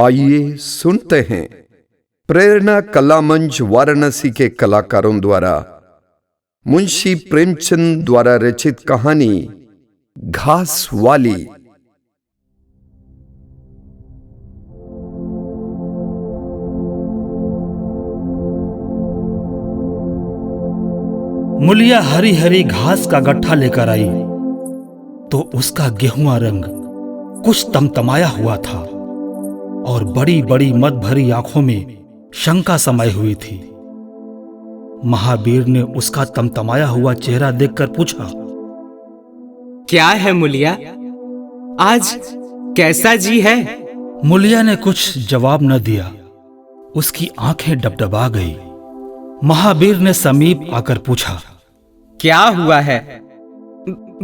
आइए सुनते हैं प्रेरणा कला मंच वाराणसी के कलाकारों द्वारा मुंशी प्रेमचंद द्वारा रचित कहानी घास वाली। मुलिया हरी हरी घास का गट्ठा लेकर आई तो उसका गेहुआ रंग कुछ तमतमाया हुआ था और बड़ी बड़ी मद भरी आंखों में शंका समाई हुई थी। महावीर ने उसका तमतमाया हुआ चेहरा देखकर पूछा, क्या है मुलिया, आज कैसा जी है? मुलिया ने कुछ जवाब न दिया। उसकी आंखें डबडबा गई। महावीर ने समीप आकर पूछा, क्या हुआ है?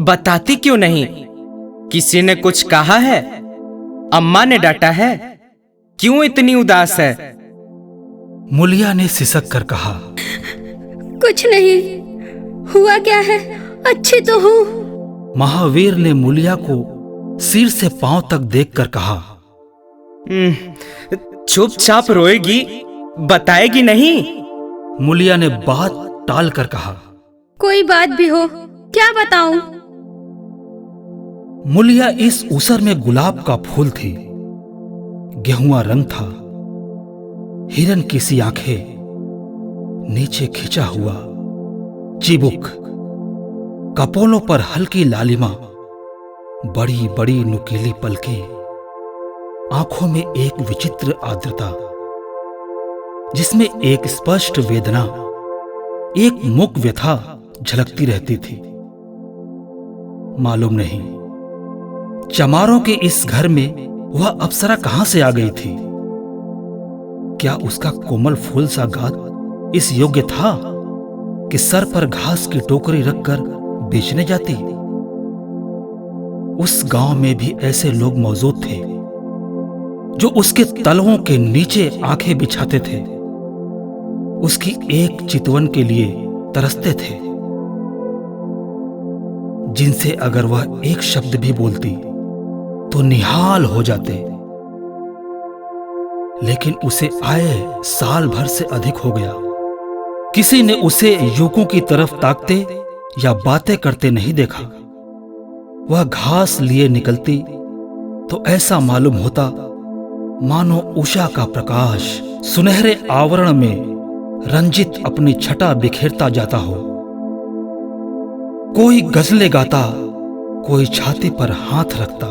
बताती क्यों नहीं? किसी ने कुछ कहा है? अम्मा ने डांटा है? क्यों इतनी उदास है? मुलिया ने सिसक कर कहा, कुछ नहीं। हुआ क्या है? अच्छी तो हूँ। महावीर ने मुलिया को सिर से पांव तक देखकर कहा, चुपचाप रोएगी, बताएगी नहीं? मुलिया ने बात टाल कर कहा, कोई बात भी हो, क्या बताऊं? मुलिया इस उसर में गुलाब का फूल थी। गेहुआ रंग था, हिरन की सी आंखें, नीचे खिंचा हुआ चिबुक, कपोलों पर हल्की लालिमा, बड़ी बड़ी नुकीली पलकें, आंखों में एक विचित्र आर्द्रता जिसमें एक स्पष्ट वेदना, एक मूक व्यथा झलकती रहती थी। मालूम नहीं चमारों के इस घर में वह अप्सरा कहां से आ गई थी। क्या उसका कोमल फूल सा गात इस योग्य था कि सर पर घास की टोकरी रखकर बेचने जाती? उस गांव में भी ऐसे लोग मौजूद थे जो उसके तलवों के नीचे आंखें बिछाते थे, उसकी एक चितवन के लिए तरसते थे, जिनसे अगर वह एक शब्द भी बोलती तो निहाल हो जाते। लेकिन उसे आए साल भर से अधिक हो गया, किसी ने उसे युवकों की तरफ ताकते या बातें करते नहीं देखा। वह घास लिए निकलती तो ऐसा मालूम होता मानो उषा का प्रकाश सुनहरे आवरण में रंजित अपनी छटा बिखेरता जाता हो। कोई गजलें गाता, कोई छाती पर हाथ रखता,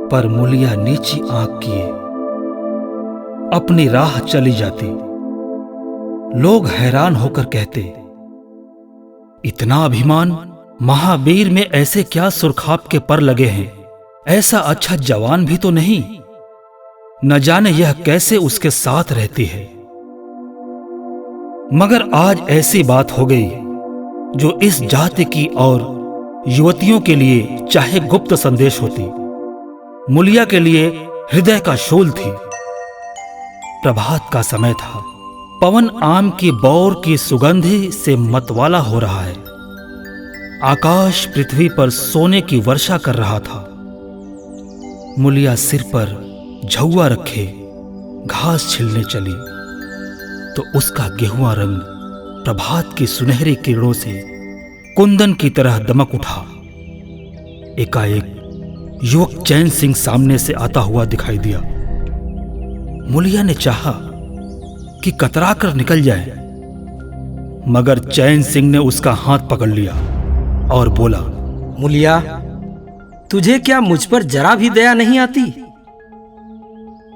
पर मुलिया नीची आंख किए अपनी राह चली जाती। लोग हैरान होकर कहते, इतना अभिमान? महावीर में ऐसे क्या सुरखाप के पर लगे हैं? ऐसा अच्छा जवान भी तो नहीं, न जाने यह कैसे उसके साथ रहती है। मगर आज ऐसी बात हो गई जो इस जाति की और युवतियों के लिए चाहे गुप्त संदेश होती, मुलिया के लिए हृदय का शूल थी। प्रभात का समय था। पवन आम की बौर की सुगंधि से मतवाला हो रहा है। आकाश पृथ्वी पर सोने की वर्षा कर रहा था। मुलिया सिर पर झौआ रखे घास छिलने चली तो उसका गेहुआ रंग प्रभात की सुनहरी किरणों से कुंदन की तरह दमक उठा। एकाएक युवक चैन सिंह सामने से आता हुआ दिखाई दिया। मुलिया ने चाहा कि कतरा कर निकल जाए, मगर चैन सिंह ने उसका हाथ पकड़ लिया और बोला, मुलिया, तुझे क्या मुझ पर जरा भी दया नहीं आती?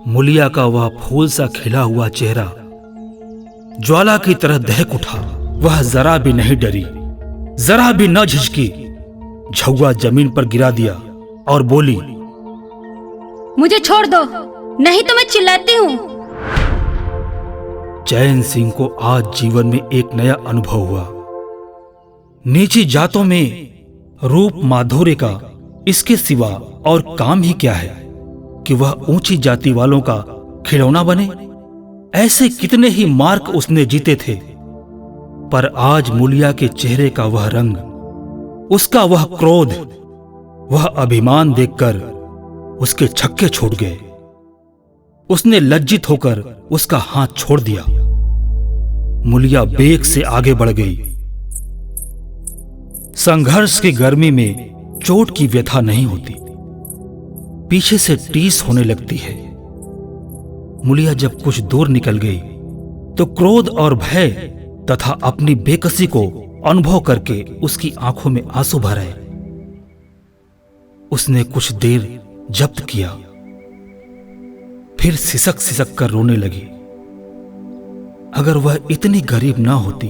मुलिया का वह फूल सा खिला हुआ चेहरा ज्वाला की तरह दहक उठा। वह जरा भी नहीं डरी, जरा भी न झिझकी। झौआ जमीन पर गिरा दिया और बोली, मुझे छोड़ दो, नहीं तो मैं चिल्लाती हूँ। चैन सिंह को आज जीवन में एक नया अनुभव हुआ। नीची जातों में रूप माधुर्य का इसके सिवा और काम ही क्या है कि वह ऊंची जाति वालों का खिलौना बने। ऐसे कितने ही मार्क उसने जीते थे, पर आज मुलिया के चेहरे का वह रंग, उसका वह क्रोध, वह अभिमान देखकर उसके छक्के छूट गए। उसने लज्जित होकर उसका हाथ छोड़ दिया। मुलिया बेग से आगे बढ़ गई। संघर्ष की गर्मी में चोट की व्यथा नहीं होती, पीछे से टीस होने लगती है। मुलिया जब कुछ दूर निकल गई तो क्रोध और भय तथा अपनी बेकसी को अनुभव करके उसकी आंखों में आंसू भर आए। उसने कुछ देर जब्त किया, फिर सिसक सिसक कर रोने लगी। अगर वह इतनी गरीब ना होती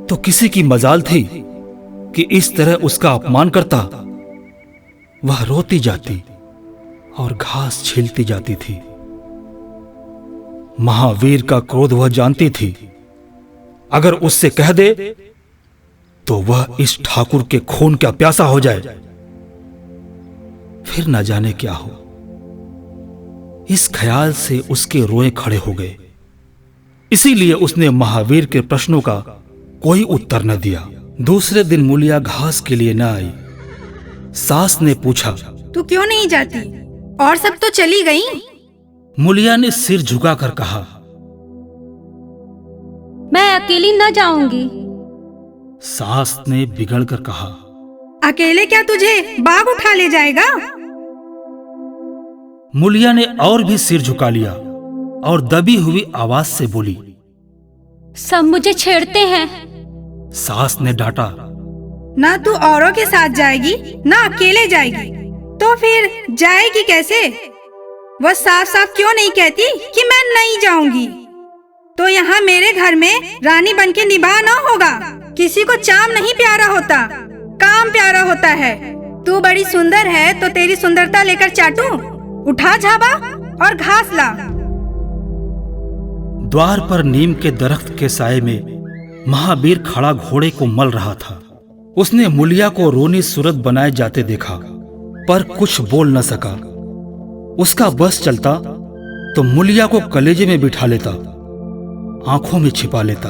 तो किसी की मजाल थी कि इस तरह उसका अपमान करता। वह रोती जाती और घास छीलती जाती थी। महावीर का क्रोध वह जानती थी। अगर उससे कह दे तो वह इस ठाकुर के खून का प्यासा हो जाए, फिर न जाने क्या हो। इस ख्याल से उसके रोए खड़े हो गए। इसीलिए उसने महावीर के प्रश्नों का कोई उत्तर न दिया। दूसरे दिन मुलिया घास के लिए न आई। सास ने पूछा, तू क्यों नहीं जाती? और सब तो चली गई। मुलिया ने सिर झुकाकर कहा, मैं अकेली न जाऊंगी। सास ने बिगड़कर कहा, अकेले क्या तुझे बाघ उठा ले जाएगा? मुलिया ने और भी सिर झुका लिया और दबी हुई आवाज से बोली, सब मुझे छेड़ते हैं। सास ने डांटा, ना तू औरों के साथ जाएगी ना अकेले जाएगी, तो फिर जाएगी कैसे? वह साफ साफ क्यों नहीं कहती कि मैं नहीं जाऊंगी? तो यहाँ मेरे घर में रानी बनके निभा ना होगा। किसी को चाम नहीं प्यारा होता, काम प्यारा होता है। तू बड़ी सुंदर है तो तेरी सुंदरता लेकर चाटूं? उठा झाबा और घास ला। द्वार पर नीम के दरख्त के साए में महावीर खड़ा घोड़े को मल रहा था। उसने मुलिया को रोनी सूरत बनाए जाते देखा, पर कुछ बोल न सका। उसका बस चलता तो मुलिया को कलेजे में बिठा लेता, आंखों में छिपा लेता,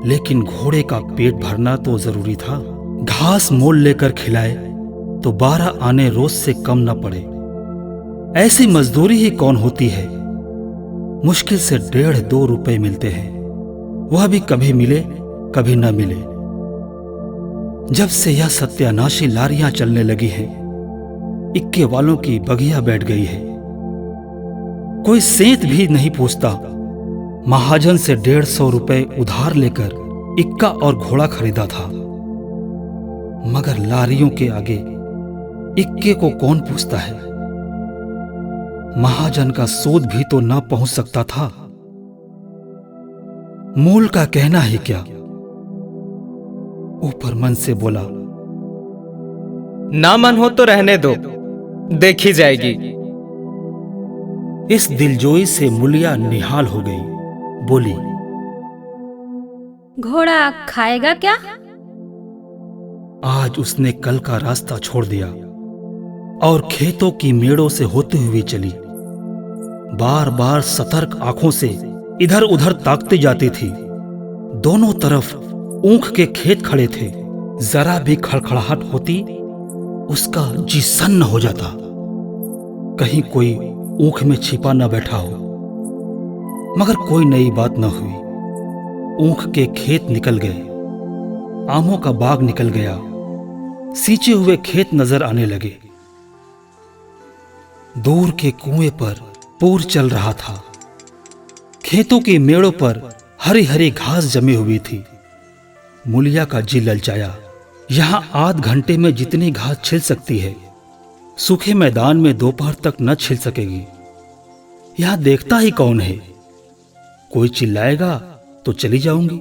लेकिन घोड़े का पेट भरना तो जरूरी था। घास मोल लेकर खिलाए तो 12 आने रोज से कम न पड़े। ऐसी मजदूरी ही कौन होती है? मुश्किल से 1.5-2 रुपए मिलते हैं, वह भी कभी मिले कभी न मिले। जब से यह सत्यानाशी लारियां चलने लगी हैं, इक्के वालों की बगिया बैठ गई है। कोई सेंत भी नहीं पूछता। महाजन से 150 रुपए उधार लेकर इक्का और घोड़ा खरीदा था, मगर लारियों के आगे इक्के को कौन पूछता है? महाजन का सूद भी तो न पहुंच सकता था। मूल का कहना ही क्या। ऊपर मन से बोला, ना मन हो तो रहने दो, देखी जाएगी। इस दिलजोई से मुलिया निहाल हो गई। बोली, घोड़ा खाएगा क्या? आज उसने कल का रास्ता छोड़ दिया और खेतों की मेड़ों से होती हुई चली। बार बार सतर्क आंखों से इधर उधर ताकती जाती थी। दोनों तरफ ऊख के खेत खड़े थे। जरा भी खड़खड़ाहट होती उसका जी सन्न हो जाता। कहीं कोई ऊख में छिपा न बैठा हो। मगर कोई नई बात न हुई। ऊख के खेत निकल गए, आमों का बाग निकल गया, सींचे हुए खेत नजर आने लगे। दूर के कुएं पर पूर चल रहा था। खेतों की मेड़ों पर हरी हरी घास जमी हुई थी। मुलिया का जी ललचाया। यहां आध घंटे में जितनी घास छिल सकती है, सूखे मैदान में दोपहर तक न छिल सकेगी। यहां देखता ही कौन है? कोई चिल्लाएगा तो चली जाऊंगी।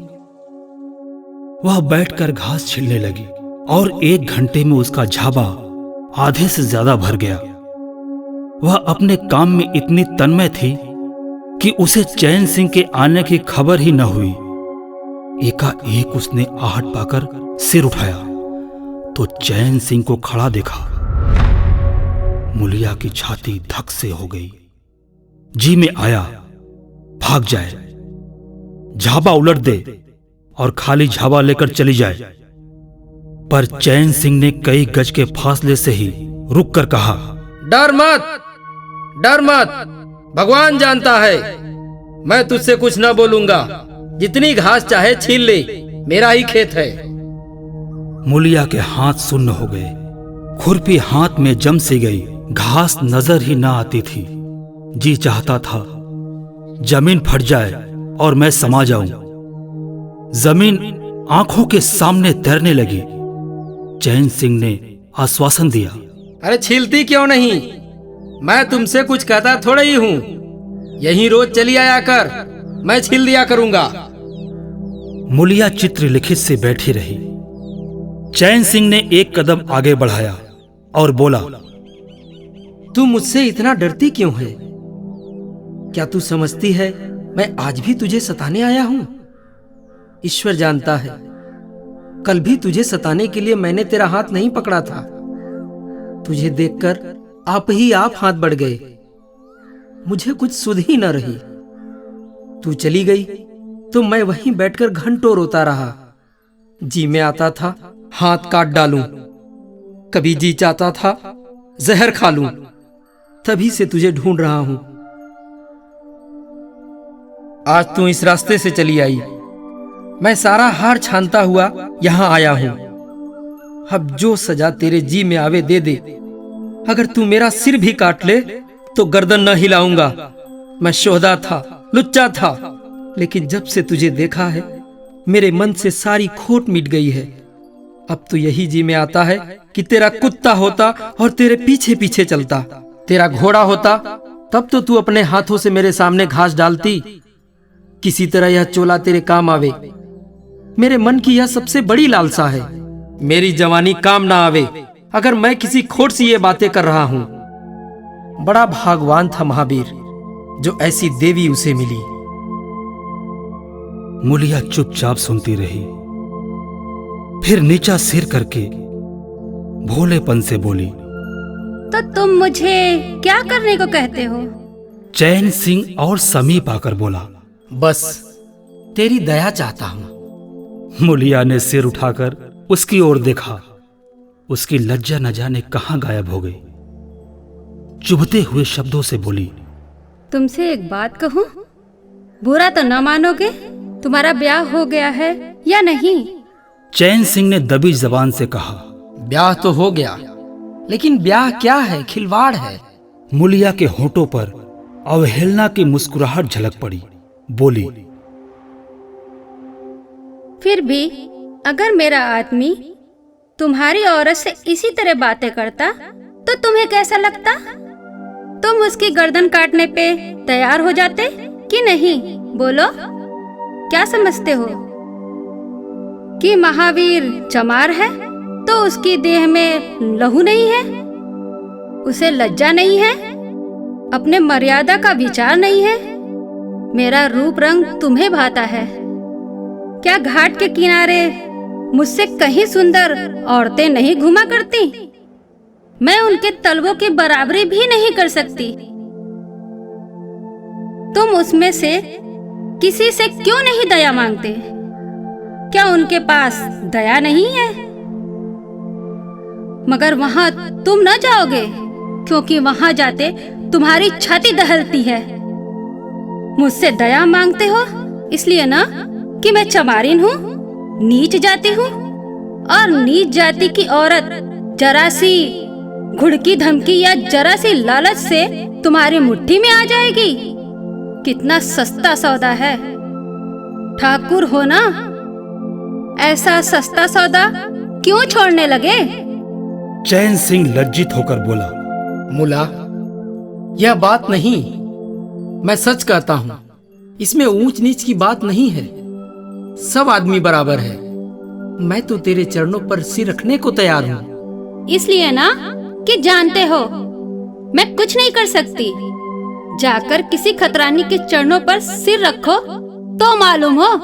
वह बैठकर घास छिलने लगी और 1 घंटे में उसका झाबा आधे से ज्यादा भर गया। वह अपने काम में इतनी तन्मय थी कि उसे चैन सिंह के आने की खबर ही न हुई। एकाएक उसने आहट पाकर सिर उठाया तो चैन सिंह को खड़ा देखा। मुलिया की छाती धक से हो गई। जी में आया भाग जाए, झाबा उलट दे और खाली झाबा लेकर चली जाए, पर चैन सिंह ने कई गज के फासले से ही रुक कर कहा, डर मत, डर मत, भगवान जानता है मैं तुझसे कुछ न बोलूंगा। जितनी घास चाहे छीन ले, मेरा ही खेत है। मूलिया के हाथ सुन्न हो गए। खुरपी हाथ में जम सी गई, घास नजर ही ना आती थी। जी चाहता था जमीन फट जाए और मैं समा जाऊं। जमीन आंखों के सामने तैरने लगी। चैन सिंह ने आश्वासन दिया, अरे छीलती क्यों नहीं? मैं तुमसे कुछ कहता थोड़ा ही हूँ। यहीं रोज चली आया कर, मैं छील दिया करूंगा। मूलिया चित्र लिखित से बैठी रही। चैन सिंह ने एक कदम आगे बढ़ाया और बोला, तू मुझसे इतना डरती क्यों है? क्या तू समझती है मैं आज भी तुझे सताने आया हूं? ईश्वर जानता है, कल भी तुझे सताने के लिए मैंने तेरा हाथ नहीं पकड़ा था। तुझे देखकर आप ही आप हाथ बढ़ गए। मुझे कुछ सुध ही न रही। तू चली गई तो मैं वहीं बैठकर घंटों रोता रहा। जी में आता था हाथ काट डालूं, कभी जी चाहता था जहर खा लूं। तभी से तुझे ढूंढ रहा हूं। आज तू इस रास्ते से चली आई, मैं सारा हार छानता हुआ यहां आया हूं। अब जो सजा तेरे जी में आवे दे दे। अगर तू मेरा सिर भी काट ले तो गर्दन न हिलाऊंगा। मैं शोहदा था, लुच्चा था, लेकिन जब से तुझे देखा है मेरे मन से सारी खोट मिट गई है। अब तो यही जी में आता है कि तेरा कुत्ता होता और तेरे पीछे पीछे चलता। तेरा घोड़ा होता तब तो तू अपने हाथों से मेरे सामने घास डालती। किसी तरह यह चोला तेरे काम आवे। मेरे मन की यह सबसे बड़ी लालसा है। मेरी जवानी काम ना आवे अगर मैं किसी खोट सी ये बातें कर रहा हूं। बड़ा भागवान था महावीर जो ऐसी देवी उसे मिली। मूलिया चुपचाप सुनती रही। फिर नीचा सिर करके भोलेपन से बोली, तो तुम मुझे क्या करने को कहते हो? चैन सिंह और समीप आकर बोला, बस तेरी दया चाहता हूं। मूलिया ने सिर उठाकर उसकी ओर देखा। उसकी लज्जा न जाने कहां गायब हो गई। चुभते हुए शब्दों से बोली, तुमसे एक बात कहूं, बुरा तो न मानोगे? तुम्हारा ब्याह हो गया है या नहीं? चैन सिंह ने दबी जबान से कहा, ब्याह तो हो गया, लेकिन ब्याह क्या है, खिलवाड़ है। मूलिया के होठों पर अवहेलना की मुस्कुराहट झलक पड़ी। बोली, फिर भी अगर मेरा आदमी तुम्हारी औरत से इसी तरह बातें करता तो तुम्हें कैसा लगता? तुम उसकी गर्दन काटने पे तैयार हो जाते कि नहीं? बोलो, क्या समझते हो कि महावीर चमार है तो उसकी देह में लहू नहीं है? उसे लज्जा नहीं है? अपने मर्यादा का विचार नहीं है? मेरा रूप रंग तुम्हें भाता है क्या? घाट के किनारे मुझसे कहीं सुंदर औरतें नहीं घुमा करती? मैं उनके तलवों की बराबरी भी नहीं कर सकती। तुम उसमें से किसी से क्यों नहीं दया मांगते? क्या उनके पास दया नहीं है? मगर वहां तुम न जाओगे, क्योंकि वहां जाते तुम्हारी छाती दहलती है। मुझसे दया मांगते हो इसलिए ना कि मैं चमारिन हूँ, नीच जाति हूँ, और नीच जाति की औरत जरा सी घुड़की धमकी या जरा सी लालच से तुम्हारी मुट्ठी में आ जाएगी। कितना सस्ता सौदा है। ठाकुर हो ना, ऐसा सस्ता सौदा क्यों छोड़ने लगे? चैन सिंह लज्जित होकर बोला, मुला, यह बात नहीं, मैं सच कहता हूं। इसमें ऊंच नीच की बात नहीं है। सब आदमी बराबर है। मैं तो तेरे चरणों पर सिर रखने को तैयार हूँ। इसलिए ना कि जानते हो मैं कुछ नहीं कर सकती। जाकर किसी खतरानी के चरणों पर सिर रखो तो मालूम हो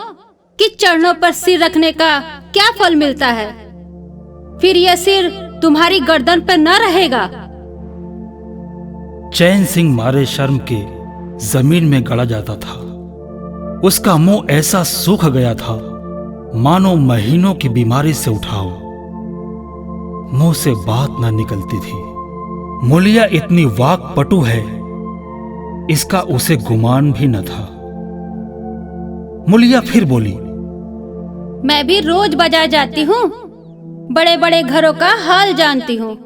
कि चरणों पर सिर रखने का क्या फल मिलता है। फिर यह सिर तुम्हारी गर्दन पर न रहेगा। चैन सिंह मारे शर्म के जमीन में गड़ा जाता था। उसका मुंह ऐसा सूख गया था मानो महीनों की बीमारी से उठा हो। मुंह से बात न निकलती थी। मूलिया इतनी वाक पटु है इसका उसे गुमान भी न था। मुलिया फिर बोली, मैं भी रोज बाजार जाती हूँ, बड़े बड़े घरों का हाल जानती हूँ।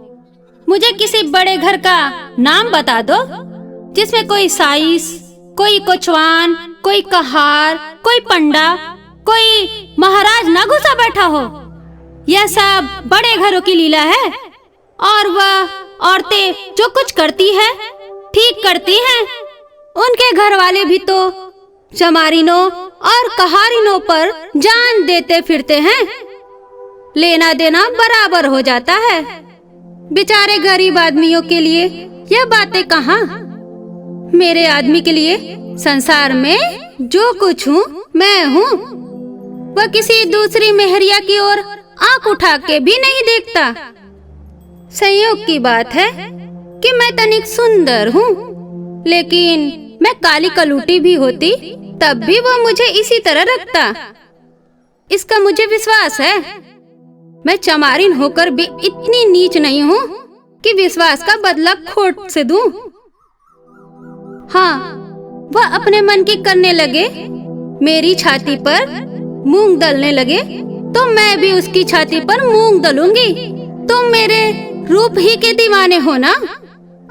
मुझे किसी बड़े घर का नाम बता दो जिसमें कोई साइस, कोई कोचवान, कोई कहार, कोई पंडा, कोई महाराज ना घुसा बैठा हो। यह सब बड़े घरों की लीला है, और वह औरतें जो कुछ करती है ठीक करती हैं। उनके घर वाले भी तो चमारिनों और कहारिनों पर जान देते फिरते हैं। लेना देना बराबर हो जाता है। बेचारे गरीब आदमियों के लिए यह बातें कहाँ। मेरे आदमी के लिए संसार में जो कुछ हूँ मैं हूँ। वह किसी दूसरी मेहरिया की ओर आंख उठा के भी नहीं देखता। संयोग की बात है कि मैं तनिक सुंदर हूँ, लेकिन मैं काली कलूटी भी होती तब भी वह मुझे इसी तरह रखता। इसका मुझे विश्वास है। मैं चमारिन होकर भी इतनी नीच नहीं हूँ कि विश्वास का बदला खोट से दूं। हाँ, वह अपने मन की करने लगे, मेरी छाती पर मूंग दलने लगे तो मैं भी उसकी छाती पर मूंग दलूंगी। तुम मेरे रूप ही के दीवाने हो ना।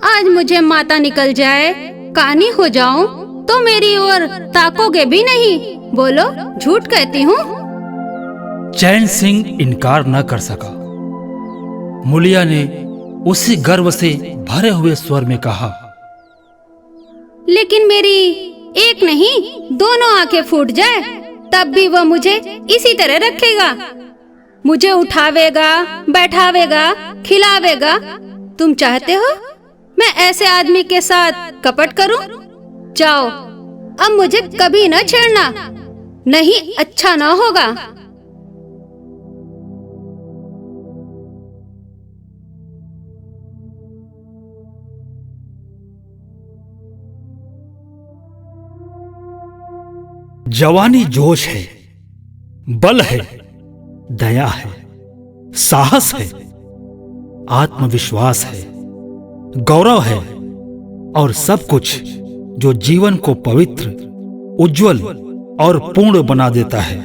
आज मुझे माता निकल जाए, कानी हो जाऊं तो मेरी ओर ताकोगे भी नहीं। बोलो, झूठ कहती हूँ? चैन सिंह इनकार न कर सका। मुलिया ने उसी गर्व से भरे हुए स्वर में कहा, लेकिन मेरी एक नहीं दोनों आंखें फूट जाए तब भी वह मुझे इसी तरह रखेगा। मुझे उठावेगा, बैठावेगा, खिलावेगा। तुम चाहते हो मैं ऐसे आदमी के साथ कपट करूं? जाओ, अब मुझे कभी न छेड़ना, नहीं अच्छा ना होगा। जवानी जोश है, बल है, दया है, साहस है, आत्मविश्वास है, गौरव है और सब कुछ जो जीवन को पवित्र, उज्जवल और पूर्ण बना देता है।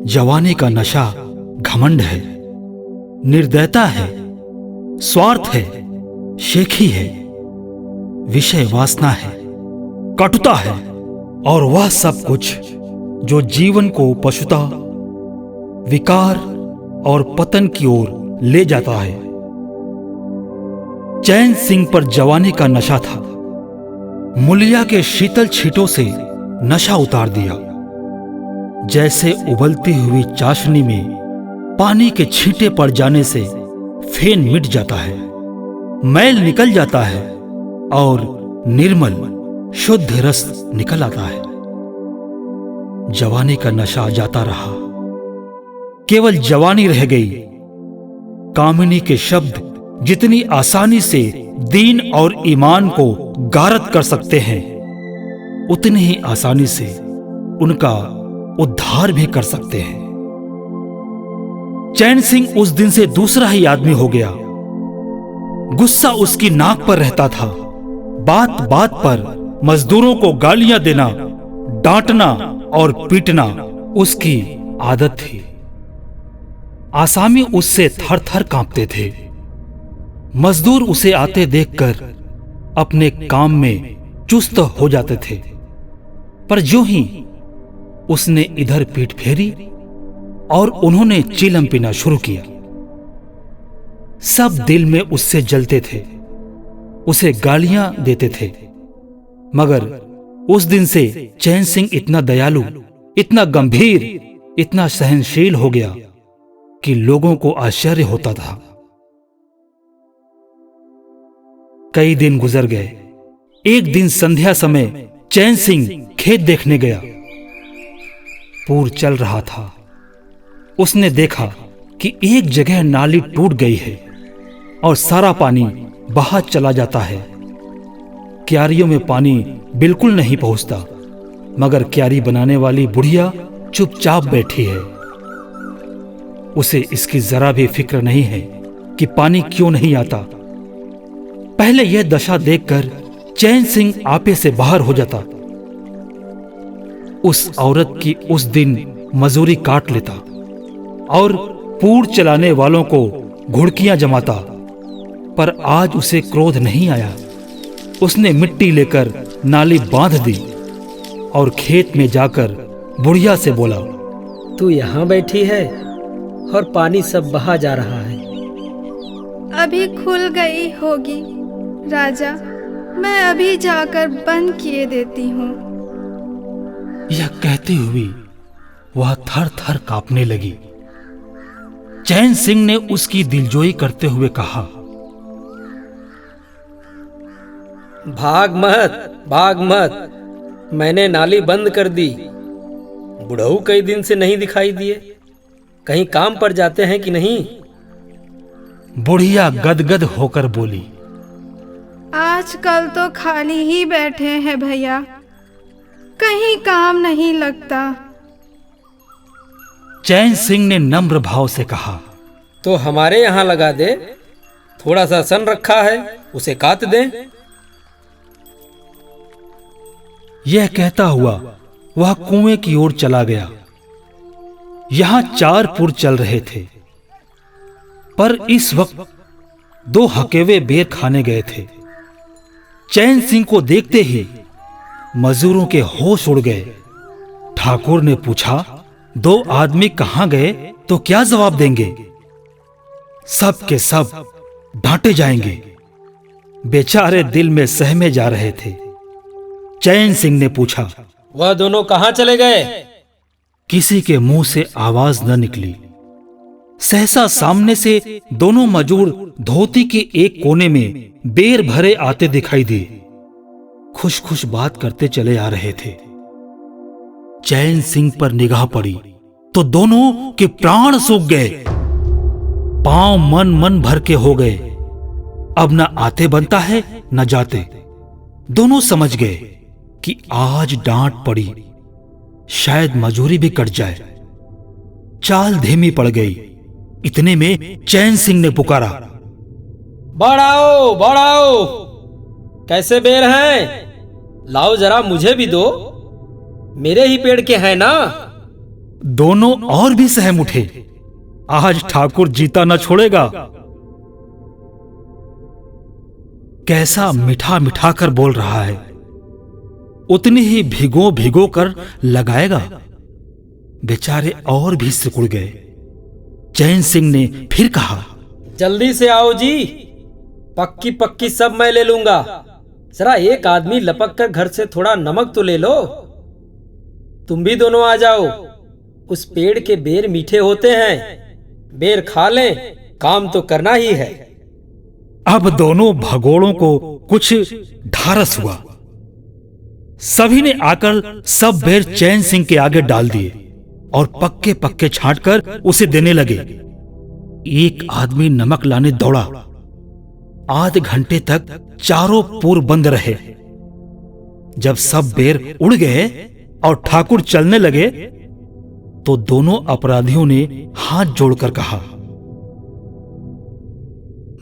जवानी का नशा घमंड है, निर्दयता है, स्वार्थ है, शेखी है, विषय वासना है, कटुता है और वह सब कुछ जो जीवन को पशुता, विकार और पतन की ओर ले जाता है। चैन सिंह पर जवानी का नशा था। मुलिया के शीतल छींटों से नशा उतार दिया। जैसे उबलती हुई चाशनी में पानी के छींटे पड़ जाने से फेन मिट जाता है, मैल निकल जाता है और निर्मल शुद्ध रस निकल आता है। जवानी का नशा जाता रहा, केवल जवानी रह गई। कामिनी के शब्द जितनी आसानी से दीन और ईमान को गारत कर सकते हैं, उतनी ही आसानी से उनका उद्धार भी कर सकते हैं। चैन सिंह उस दिन से दूसरा ही आदमी हो गया। गुस्सा उसकी नाक पर रहता था। बात बात पर मजदूरों को गालियां देना, डांटना और पीटना उसकी आदत थी। आसामी उससे थर थर कांपते थे। मजदूर उसे आते देखकर अपने काम में चुस्त हो जाते थे, पर जो ही उसने इधर पीठ फेरी और उन्होंने चिलम पीना शुरू किया, सब दिल में उससे जलते थे, उसे गालियां देते थे। मगर उस दिन से चैन सिंह इतना दयालु, इतना गंभीर, इतना सहनशील हो गया कि लोगों को आश्चर्य होता था। कई दिन गुजर गए। एक दिन संध्या समय चैन सिंह खेत देखने गया। पूर चल रहा था। उसने देखा कि एक जगह नाली टूट गई है और सारा पानी बहा चला जाता है। क्यारियों में पानी बिल्कुल नहीं पहुंचता, मगर क्यारी बनाने वाली बुढ़िया चुपचाप बैठी है। उसे इसकी जरा भी फिक्र नहीं है कि पानी क्यों नहीं आता। पहले यह दशा देखकर चैन सिंह आपे से बाहर हो जाता। उस औरत की उस दिन मजूरी काट लेता और पूर चलाने वालों को घुड़कियां जमाता, पर आज उसे क्रोध नहीं आया। उसने मिट्टी लेकर नाली बांध दी और खेत में जाकर बुढ़िया से बोला, तू यहाँ बैठी है और पानी सब बहा जा रहा है। अभी खुल गई होगी राजा, मैं अभी जाकर बंद किए देती हूँ। यह कहते हुए वह थर थर कांपने लगी। चैन सिंह ने उसकी दिलजोई करते हुए कहा, भाग मत, मैंने नाली बंद कर दी। बुढ़ऊ कई दिन से नहीं दिखाई दिए, कहीं काम पर जाते हैं कि नहीं? बुढ़िया गदगद होकर बोली, आजकल तो खाली ही बैठे हैं भैया, कहीं काम नहीं लगता। चैन सिंह ने नम्र भाव से कहा, तो हमारे यहाँ लगा दे, थोड़ा सा सन रखा है उसे काट दे। यह कहता हुआ वह कुएं की ओर चला गया। यहां 4 पुर चल रहे थे, पर इस वक्त 2 हकेवे बेर खाने गए थे। चैन सिंह को देखते ही मजदूरों के होश उड़ गए। ठाकुर ने पूछा, 2 आदमी कहां गए तो क्या जवाब देंगे? सब के सब डांटे जाएंगे। बेचारे दिल में सहमे जा रहे थे। चैन सिंह ने पूछा, वह दोनों कहां चले गए? किसी के मुंह से आवाज न निकली। सहसा सामने से दोनों मजूर धोती के एक कोने में बेर भरे आते दिखाई दिए। खुश खुश बात करते चले आ रहे थे। चैन सिंह पर निगाह पड़ी तो दोनों के प्राण सूख गए। पांव मन भर के हो गए। अब न आते बनता है न जाते। दोनों समझ गए कि आज डांट पड़ी, शायद मजूरी भी कट जाए। चाल धीमी पड़ गई। इतने में चैन सिंह ने पुकारा, बढ़ाओ बढ़ाओ, कैसे बेर हैं? लाओ जरा मुझे भी दो, मेरे ही पेड़ के हैं ना। दोनों और भी सहम उठे। आज ठाकुर जीता न छोड़ेगा। कैसा मिठा मिठा कर बोल रहा है, उतनी ही भिगो भिगो कर लगाएगा। बेचारे और भी सिकुड़ गए। चैन सिंह ने फिर कहा, जल्दी से आओ जी, पक्की पक्की सब मैं ले लूंगा। जरा एक आदमी लपक कर घर से थोड़ा नमक तो ले लो। तुम भी दोनों आ जाओ। उस पेड़ के बेर मीठे होते हैं, बेर खा लें, काम तो करना ही है। अब दोनों भगोड़ों को कुछ ढारस हुआ। सभी ने आकर सब बेर चैन सिंह के आगे डाल दिए और पक्के पक्के छांटकर उसे देने लगे। एक आदमी नमक लाने दौड़ा। आधे घंटे तक चारों पुर बंद रहे। जब सब बेर उड़ गए और ठाकुर चलने लगे तो दोनों अपराधियों ने हाथ जोड़कर कहा,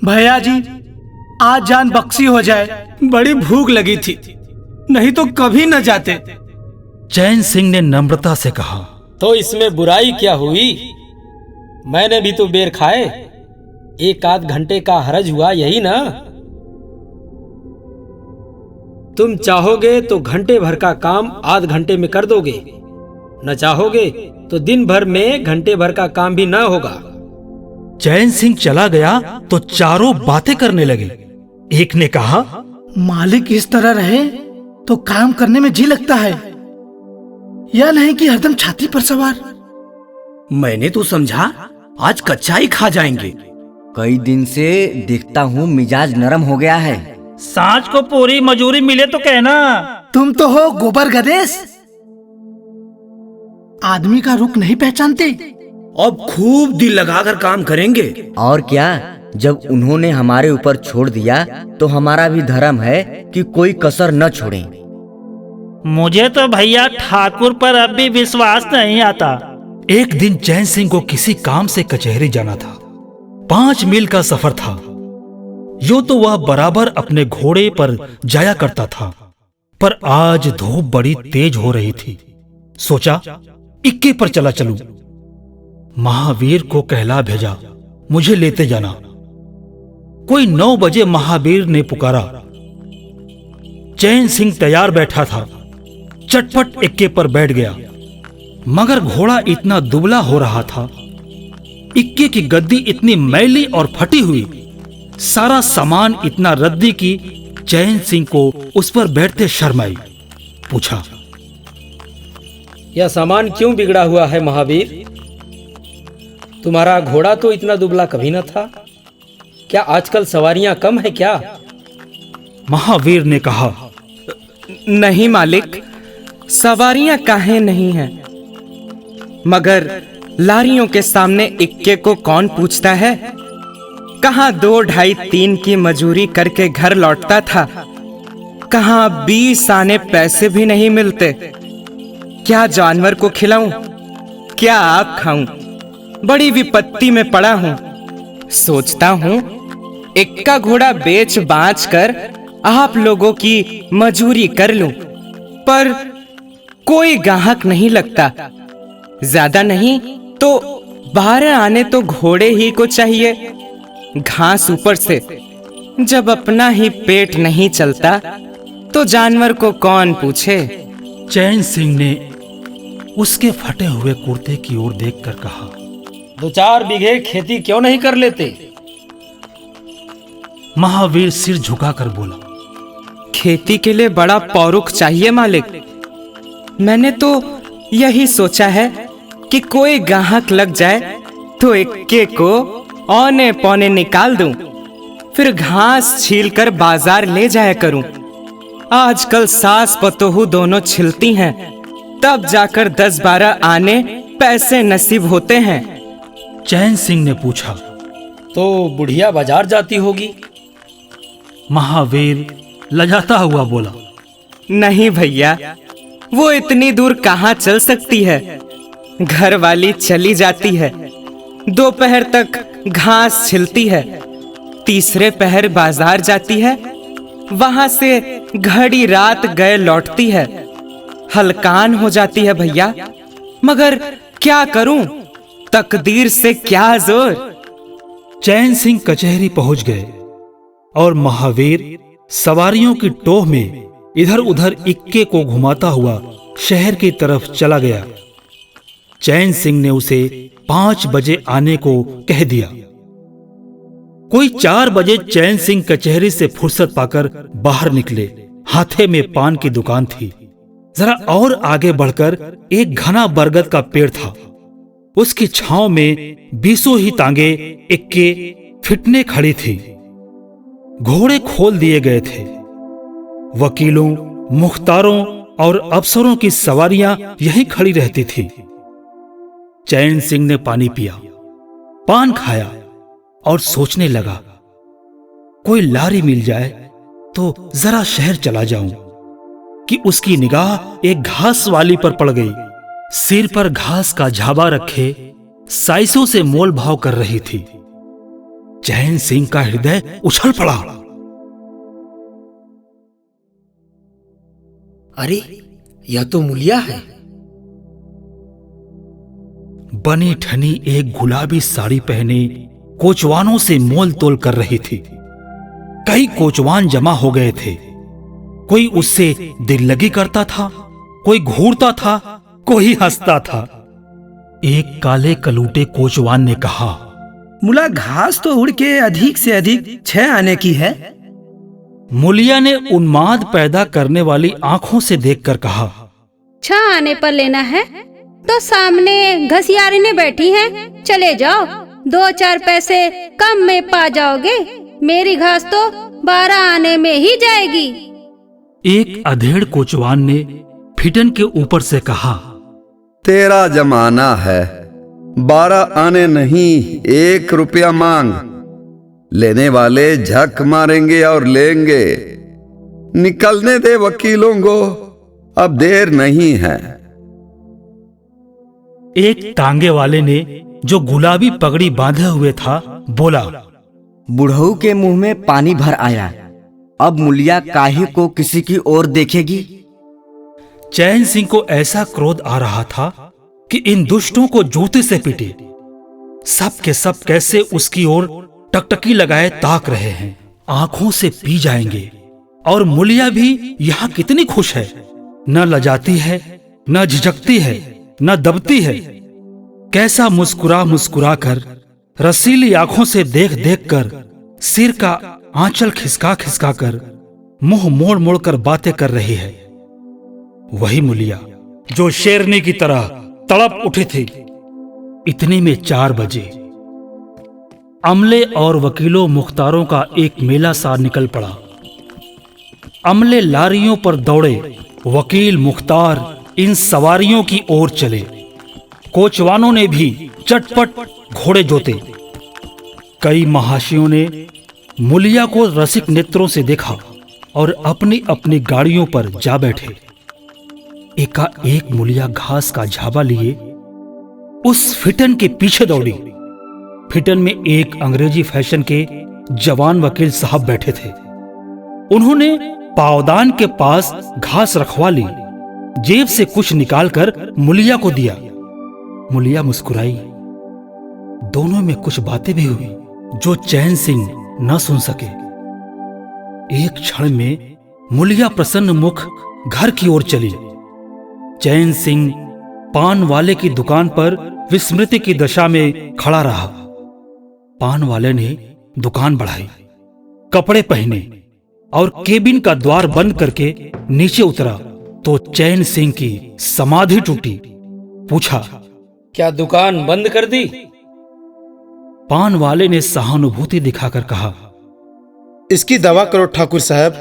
भैया जी, आज जान बख्शी हो जाए, बड़ी भूख लगी थी, नहीं तो कभी न जाते। चैन सिंह ने नम्रता से कहा, तो इसमें बुराई क्या हुई? मैंने भी तो बेर खाए, 1 आध घंटे का हरज हुआ, यही ना? तुम चाहोगे तो घंटे भर का काम आध घंटे में कर दोगे, न चाहोगे तो दिन भर में घंटे भर का काम भी ना होगा। चैन सिंह चला गया तो चारों बातें करने लगे। एक ने कहा, मालिक इस तरह रहे तो काम करने में जी लगता है, या नहीं कि हरदम छाती पर सवार। मैंने तो समझा आज कच्चा ही खा जाएंगे। कई दिन से देखता हूँ मिजाज नरम हो गया है। सांझ को पूरी मजूरी मिले तो कहना। तुम तो हो गोबर गदेश, आदमी का रुख नहीं पहचानते। अब खूब दिल लगाकर काम करेंगे। और क्या, जब उन्होंने हमारे ऊपर छोड़ दिया तो हमारा भी धर्म है कि कोई कसर न छोड़े। मुझे तो भैया ठाकुर पर अब भी विश्वास नहीं आता। एक दिन चैन सिंह को किसी काम से कचहरी जाना था। 5 मील का सफर था। यूं तो वह बराबर अपने घोड़े पर जाया करता था, पर आज धूप बड़ी तेज हो रही थी। सोचा इक्के पर चला चलूं। महावीर को कहला भेजा, मुझे लेते जाना। कोई 9 बजे महावीर ने पुकारा। चैन सिंह तैयार बैठा था, चटपट इक्के पर बैठ गया, मगर घोड़ा इतना दुबला हो रहा था, इक्के की गद्दी इतनी मैली और फटी हुई, सारा सामान इतना रद्दी कि चैन सिंह को उस पर बैठते शर्म आई। पूछा, यह सामान क्यों बिगड़ा हुआ है महावीर? तुम्हारा घोड़ा तो इतना दुबला कभी न था। क्या आजकल सवारियां कम है क्या? महावीर ने कहा, नहीं मालिक, सवारियां काहे नहीं हैं, मगर लारियों के सामने इक्के को कौन पूछता है? कहाँ 2, 2.5, 3 की मजूरी करके घर लौटता था, कहाँ 20 आने पैसे भी नहीं मिलते। क्या जानवर को खिलाऊं, क्या आप खाऊं? बड़ी विपत्ति में पड़ा हूं। सोचता हूं इक्का घोड़ा बेच बाच कर आप लोगों की मजूरी कर लूं, पर कोई ग्राहक नहीं लगता। ज्यादा नहीं तो 12 आने तो घोड़े ही को चाहिए, घास ऊपर से। जब अपना ही पेट नहीं चलता तो जानवर को कौन पूछे? चैन सिंह ने उसके फटे हुए कुर्ते की ओर देखकर कहा, 2-4 बीघे खेती क्यों नहीं कर लेते? महावीर सिर झुकाकर बोला, खेती के लिए बड़ा पौरुख चाहिए मालिक। मैंने तो यही सोचा है कि कोई ग्राहक लग जाए तो इक्के को औने पौने निकाल दूं, फिर घास छीलकर बाजार ले जाया करूं। आजकल सास पतोहू दोनों छिलती हैं, तब जाकर 10-12 आने पैसे नसीब होते हैं। चैन सिंह ने पूछा, तो बुढ़िया बाजार जाती होगी? महावीर लजाता हुआ बोला, नहीं भैया, वो इतनी दूर कहाँ चल सकती है। घर वाली चली जाती है, दोपहर तक घास छिलती है, तीसरे पहर बाजार जाती है, वहां से घड़ी रात गए लौटती है। हलकान हो जाती है भैया, मगर क्या करूं, तकदीर से क्या जोर। चैन सिंह कचहरी पहुंच गए और महावीर सवारियों की टोह में इधर उधर इक्के को घुमाता हुआ शहर की तरफ चला गया। चैन सिंह ने उसे 5 बजे आने को कह दिया। कोई 4 बजे चैन सिंह कचहरी से फुर्सत पाकर बाहर निकले। हाथे में पान की दुकान थी। जरा और आगे बढ़कर एक घना बरगद का पेड़ था। उसकी छांव में 20 ही तांगे इक्के फिटने खड़ी थी। घोड़े खोल दिए गए थे। वकीलों, मुख्तारों और अफसरों की सवारियां यहीं खड़ी रहती थी। चैन सिंह ने पानी पिया, पान खाया और सोचने लगा, कोई लारी मिल जाए तो जरा शहर चला जाऊं, कि उसकी निगाह एक घास वाली पर पड़ गई। सिर पर घास का झाबा रखे साइसों से मोल भाव कर रही थी। चैन सिंह का हृदय उछल पड़ा। अरे यह तो मुलिया है। बनी ठनी एक गुलाबी साड़ी पहने कोचवानों से मोल तोल कर रही थी। कई कोचवान जमा हो गए थे। कोई उससे दिल लगी करता था, कोई घूरता था, कोई हंसता था। एक काले कलूटे कोचवान ने कहा, मुला घास तो उड़ के अधिक से अधिक 6 आने की है। मुलिया ने उन्माद पैदा करने वाली आंखों से देखकर कहा, 6 आने पर लेना है तो सामने घसियारिने बैठी हैं, चले जाओ, 2-4 पैसे कम में पा जाओगे। मेरी घास तो 12 आने में ही जाएगी। एक अधेड़ कोचवान ने फिटन के ऊपर से कहा, तेरा जमाना है, 12 आने नहीं 1 रुपया मांग। लेने वाले झक मारेंगे और लेंगे। निकलने दे वकीलों को, अब देर नहीं है। एक तांगे वाले ने, जो गुलाबी पगड़ी बांधे हुए था, बोला, बुढ़ऊ के मुंह में पानी भर आया। अब मुलिया काहे को किसी की ओर देखेगी। चैन सिंह को ऐसा क्रोध आ रहा था कि इन दुष्टों को जूते से पीटे। सब के सब कैसे उसकी ओर टकटकी लगाए ताक रहे हैं, आंखों से पी जाएंगे। और मुलिया भी यहाँ कितनी खुश है, न लजाती है, न झिझकती है, न दबती है। कैसा मुस्कुरा मुस्कुरा कर, रसीली आंखों से देख देख कर, सिर का आंचल खिसका खिसका कर, मुंह मोड़ मोड़ कर बातें कर रही है। वही मुलिया जो शेरनी की तरह तड़प उठी थी। इतने में 4 बजे अमले और वकीलों मुख्तारों का एक मेला सा निकल पड़ा। अमले लारियों पर दौड़े, वकील मुख्तार इन सवारियों की ओर चले। कोचवानों ने भी चटपट घोड़े जोते। कई महाशयों ने मुलिया को रसिक नेत्रों से देखा और अपनी अपनी गाड़ियों पर जा बैठे। एकाएक मुलिया घास का झाबा लिए उस फिटन के पीछे दौड़ी। फिटन में एक अंग्रेजी फैशन के जवान वकील साहब बैठे थे। उन्होंने पावदान के पास घास रखवा ली, जेब से कुछ निकालकर मुलिया को दिया। मुलिया मुस्कुराई। दोनों में कुछ बातें भी हुई जो चैन सिंह न सुन सके। एक क्षण में मुलिया प्रसन्न मुख घर की ओर चली। चैन सिंह पान वाले की दुकान पर विस्मृति की दशा में खड़ा रहा। पान वाले ने दुकान बढ़ाई, कपड़े पहने और केबिन का द्वार बंद करके नीचे उतरा तो चैन सिंह की समाधि टूटी। पूछा, क्या दुकान बंद कर दी? पान वाले ने सहानुभूति दिखाकर कहा, इसकी दवा करो ठाकुर साहब,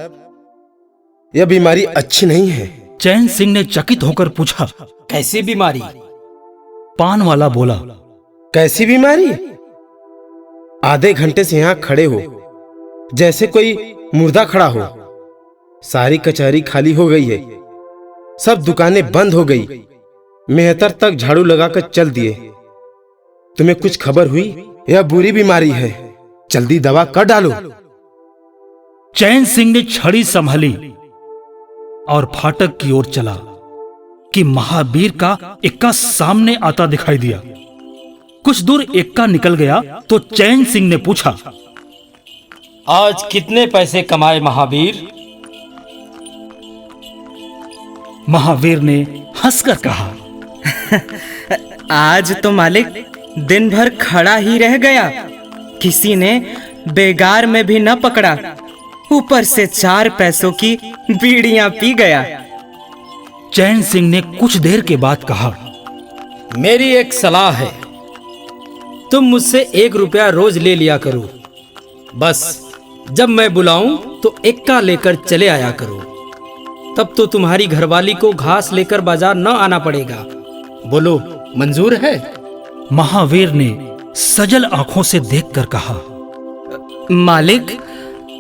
यह बीमारी अच्छी नहीं है। चैन सिंह ने चकित होकर पूछा, कैसी बीमारी? पान वाला बोला, कैसी बीमारी? आधे घंटे से यहां खड़े हो जैसे कोई मुर्दा खड़ा हो। सारी कचहरी खाली हो गई है, सब दुकानें बंद हो गई। मेहतर तक झाड़ू लगाकर चल दिए। तुम्हें कुछ खबर हुई? यह बुरी बीमारी है, जल्दी दवा कर डालो। चैन सिंह ने छड़ी संभाली और फाटक की ओर चला कि महावीर का इक्का सामने आता दिखाई दिया। कुछ दूर इक्का निकल गया तो चैन सिंह ने पूछा, आज कितने पैसे कमाए महावीर? महावीर ने हंसकर कहा, आज तो मालिक दिन भर खड़ा ही रह गया, किसी ने बेगार में भी न पकड़ा, ऊपर से 4 पैसों की बीड़ियां पी गया। चैन सिंह ने कुछ देर के बाद कहा, मेरी एक सलाह है, तुम मुझसे 1 रुपया रोज ले लिया करो। बस जब मैं बुलाऊं तो इक्का लेकर चले आया करो, तब तो तुम्हारी घरवाली को घास लेकर बाजार न आना पड़ेगा। बोलो, मंजूर है? महावीर ने सजल आंखों से देखकर कहा, मालिक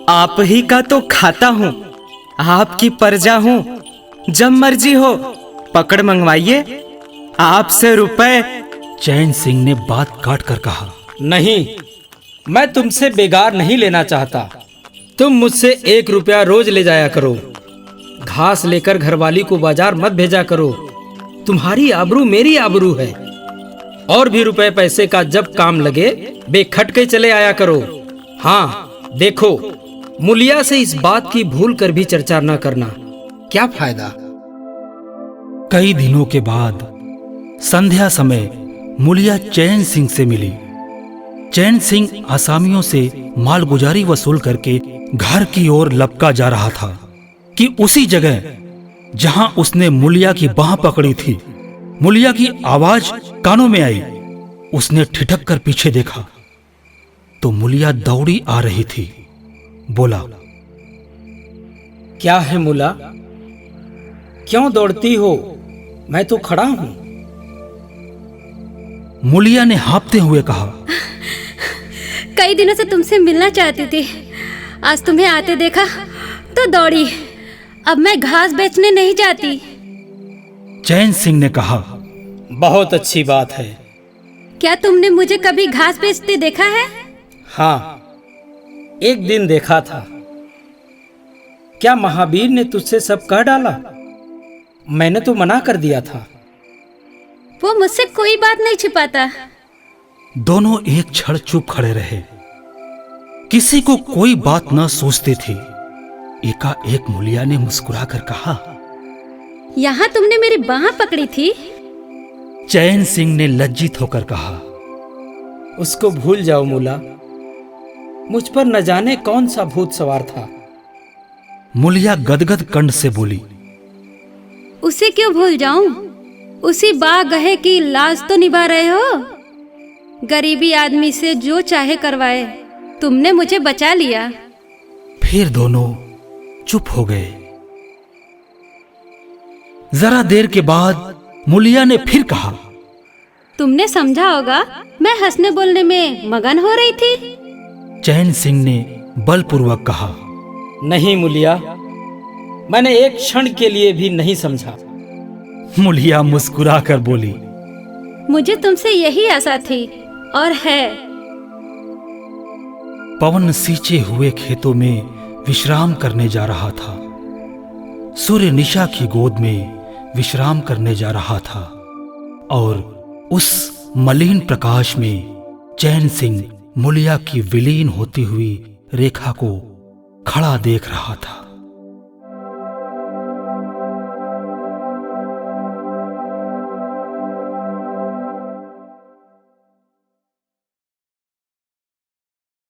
आप ही का तो खाता हूँ, आपकी प्रजा हूँ, जब मर्जी हो पकड़ मंगवाइए, आपसे रुपए। चैन सिंह ने बात काट कर कहा, नहीं, मैं तुमसे बेगार नहीं लेना चाहता। तुम मुझसे 1 रुपया रोज ले जाया करो। घास लेकर घरवाली को बाजार मत भेजा करो, तुम्हारी आबरू मेरी आबरू है। और भी रुपए पैसे का जब काम लगे बेखटके चले आया करो। हाँ देखो, मुलिया से इस बात की भूल कर भी चर्चा न करना, क्या फायदा। कई दिनों के बाद संध्या समय मुलिया चैन सिंह से मिली। चैन सिंह आसामियों से मालगुजारी वसूल करके घर की ओर लपका जा रहा था कि उसी जगह जहां उसने मुलिया की बाह पकड़ी थी, मुलिया की आवाज कानों में आई। उसने ठिठक कर पीछे देखा तो मुलिया दौड़ी आ रही थी। बोला, क्या है मुला, क्यों दौड़ती हो? मैं तो खड़ा हूं। मुलिया ने हाँफते हुए कहा, कई दिनों से तुमसे मिलना चाहती थी, आज तुम्हें आते देखा तो दौड़ी। अब मैं घास बेचने नहीं जाती। चैन सिंह ने कहा, बहुत अच्छी बात है। क्या तुमने मुझे कभी घास बेचते देखा है? हाँ, एक दिन देखा था। क्या महावीर ने तुझसे सब कह डाला? मैंने तो मना कर दिया था। वो मुझसे कोई बात नहीं छिपाता। दोनों एक क्षण चुप खड़े रहे। किसी को कोई बात न सोचती थी। एकाएक मुलिया ने मुस्कुराकर कहा, यहाँ तुमने मेरी बाह पकड़ी थी? चैन सिंह ने लज्जित होकर कहा, उसको भूल जाओ मुला। मुझ पर न जाने कौन सा भूत सवार था। मुलिया गदगद कंठ से बोली, उसे क्यों भूल जाऊं? उसी बा गहे की लाज तो निभा रहे हो। गरीबी आदमी से जो चाहे करवाए, तुमने मुझे बचा लिया। फिर दोनों चुप हो गए। जरा देर के बाद मुलिया ने फिर कहा, तुमने समझा होगा मैं हंसने बोलने में मगन हो रही थी। चैन सिंह ने बलपूर्वक कहा, नहीं मुलिया, मैंने एक क्षण के लिए भी नहीं समझा। मुलिया मुस्कुराकर बोली, मुझे तुमसे यही आशा थी और है। पवन सींचे हुए खेतों में विश्राम करने जा रहा था। सूर्य निशा की गोद में विश्राम करने जा रहा था और उस मलिन प्रकाश में चैन सिंह मुलिया की विलीन होती हुई रेखा को खड़ा देख रहा था।